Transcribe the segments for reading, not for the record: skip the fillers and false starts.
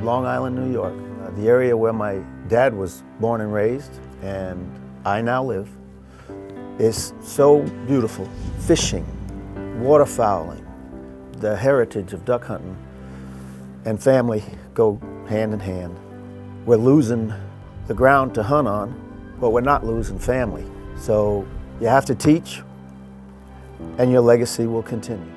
Long Island, New York, the area where my dad was born and raised, and I now live, is so beautiful. Fishing, waterfowling, the heritage of duck hunting, and family go hand in hand. We're losing the ground to hunt on, but we're not losing family. So you have to teach, and your legacy will continue.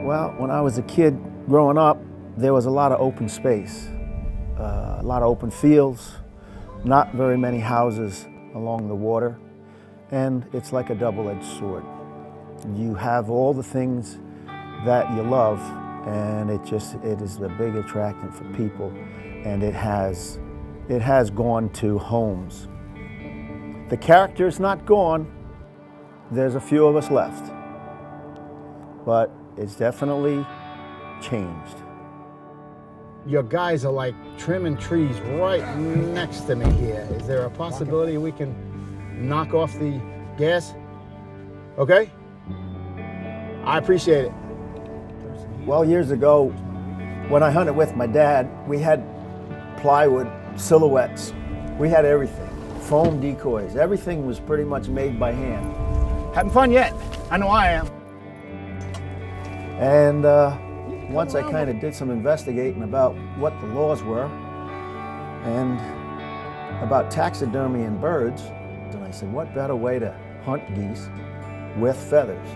Well, when I was a kid growing up, there was a lot of open space, a lot of open fields, not very many houses along the water, and it's like a double-edged sword. You have all the things that you love, and it is a big attractant for people, and it has gone to homes. The character's not gone. There's a few of us left, but it's definitely changed. Your guys are like trimming trees right next to me here. Is there a possibility we can knock off the gas? Okay? I appreciate it. Well, years ago, when I hunted with my dad, we had plywood, silhouettes. We had everything. Foam decoys. Everything was pretty much made by hand. Having fun yet? I know I am. And once I kind of did some investigating about what the laws were and about taxidermy and birds, and I said, what better way to hunt geese with feathers?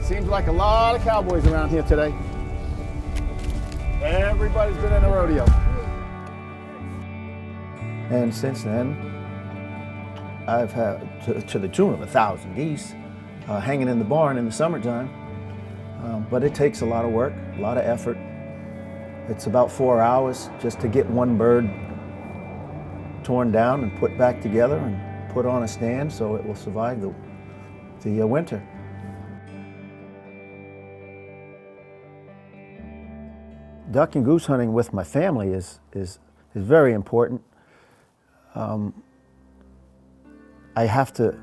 Seems like a lot of cowboys around here today. Everybody's been in a rodeo. And since then, I've had to the tune of 1,000 geese hanging in the barn in the summertime. But it takes a lot of work, a lot of effort. It's about 4 hours just to get one bird torn down and put back together and put on a stand so it will survive the winter. Duck and goose hunting with my family is very important. I have to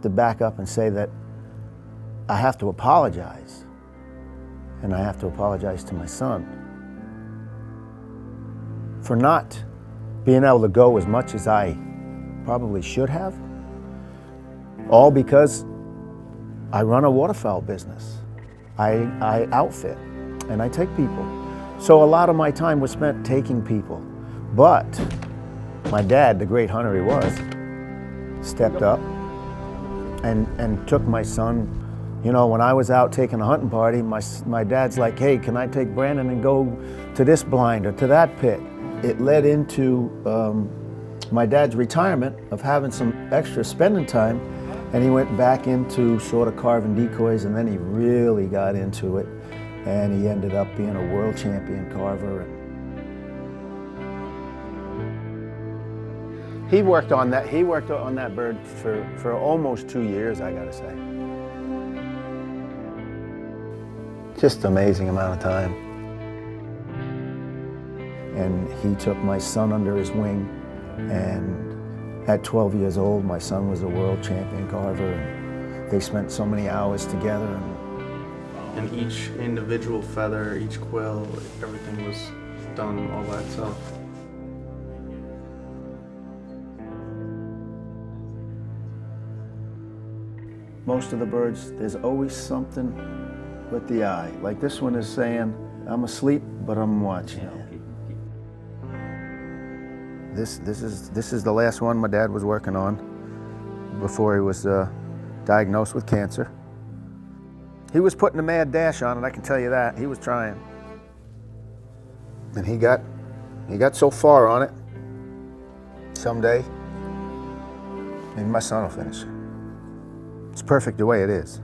back up and say that I have to apologize, and I have to apologize to my son for not being able to go as much as I probably should have, all because I run a waterfowl business. I outfit and I take people. So a lot of my time was spent taking people, but my dad, the great hunter he was, stepped up and took my son. You know, when I was out taking a hunting party, my dad's like, hey, can I take Brandon and go to this blind or to that pit? It led into my dad's retirement of having some extra spending time, and he went back into sort of carving decoys, and then he really got into it, and he ended up being a world champion carver. He worked on that bird for almost 2 years, I gotta say. Just an amazing amount of time. And he took my son under his wing, and at 12 years old, my son was a world champion carver, and they spent so many hours together. And each individual feather, each quill, everything was done all by itself. Most of the birds, there's always something with the eye. Like this one is saying, I'm asleep, but I'm watching. This is the last one my dad was working on before he was diagnosed with cancer. He was putting a mad dash on it, I can tell you that. He was trying. And he got so far on it. Someday, maybe my son will finish it. It's perfect the way it is.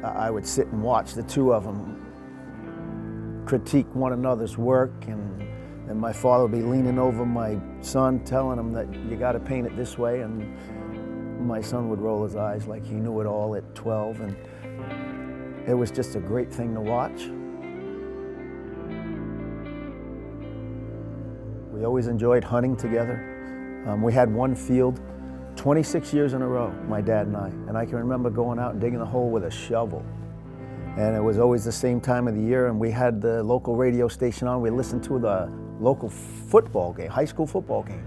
I would sit and watch the two of them critique one another's work, and my father would be leaning over my son telling him that you got to paint it this way, and my son would roll his eyes like he knew it all at 12, and it was just a great thing to watch. We always enjoyed hunting together. We had one field 26 years in a row, my dad and I can remember going out and digging a hole with a shovel. And it was always the same time of the year, and we had the local radio station on. We listened to the local football game, high school football game.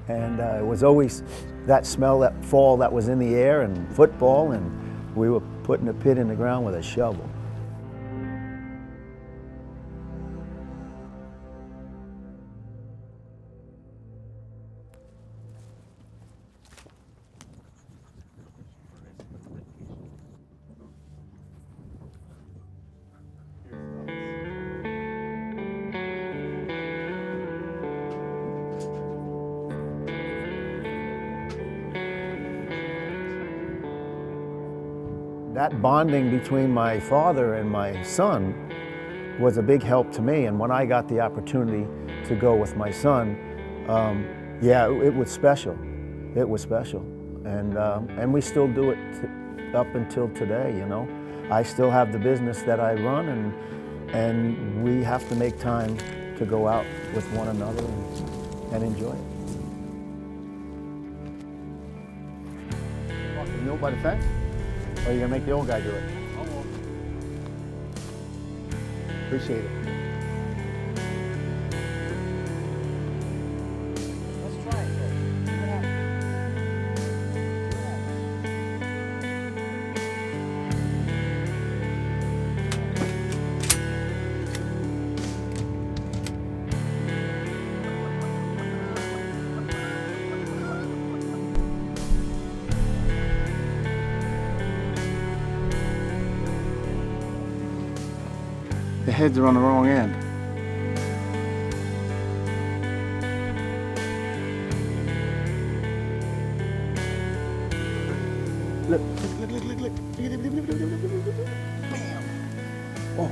And it was always that smell, that fall that was in the air, and football, and we were putting a pit in the ground with a shovel. That bonding between my father and my son was a big help to me. And when I got the opportunity to go with my son, yeah, it was special. It was special. And we still do it up until today, you know. I still have the business that I run, and we have to make time to go out with one another and enjoy it. Walk the mule by the fence? Or are you gonna make the old guy do it? Appreciate it. Let's try it first. See what happens. The heads are on the wrong end. Look, look, look, look, look, look. Bam! Oh.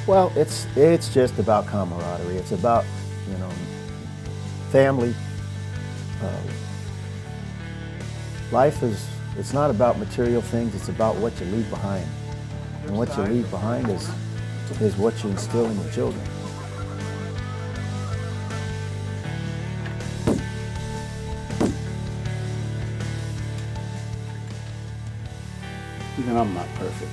Well, it's just about camaraderie. It's about, you know, family. Life it's not about material things, it's about what you leave behind. And what you leave behind is what you instill in your children. Even I'm not perfect.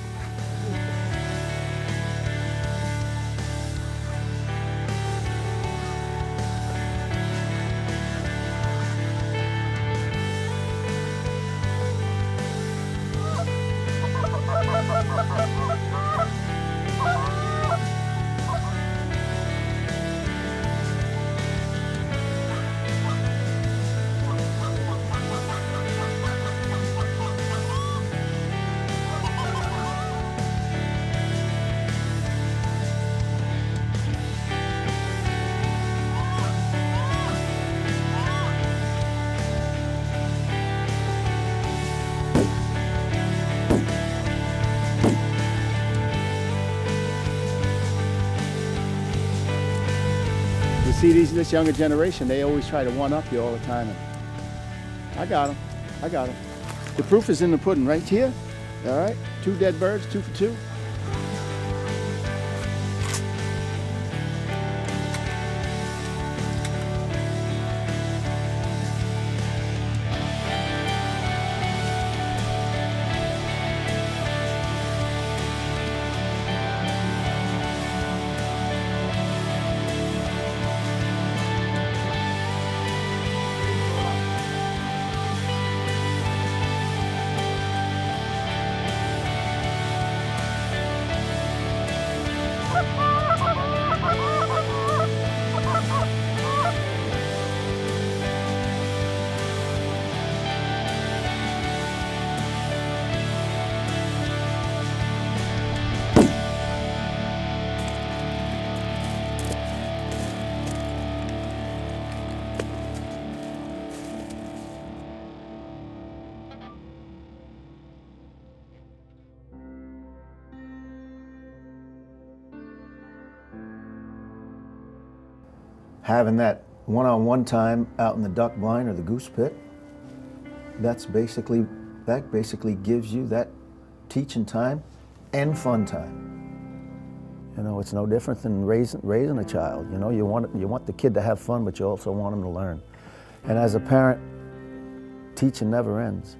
You see this younger generation, they always try to one-up you all the time. And I got them. I got them. The proof is in the pudding right here. All right? 2 dead birds, 2 for 2. having that one-on-one time out in the duck blind or the goose pit, that basically gives you that teaching time and fun time. You know, it's no different than raising a child. You know, you want the kid to have fun, but you also want him to learn. And as a parent, teaching never ends.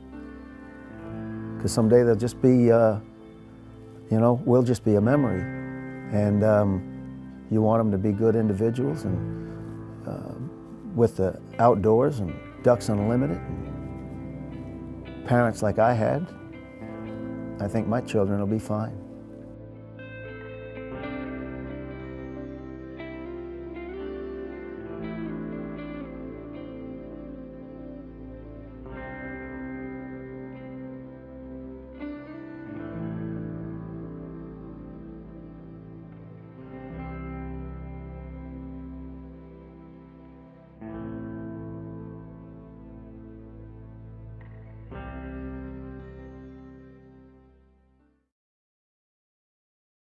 Because someday they'll just be, you know, we'll just be a memory. And you want them to be good individuals and with the outdoors and Ducks Unlimited. And parents like I had, I think my children will be fine.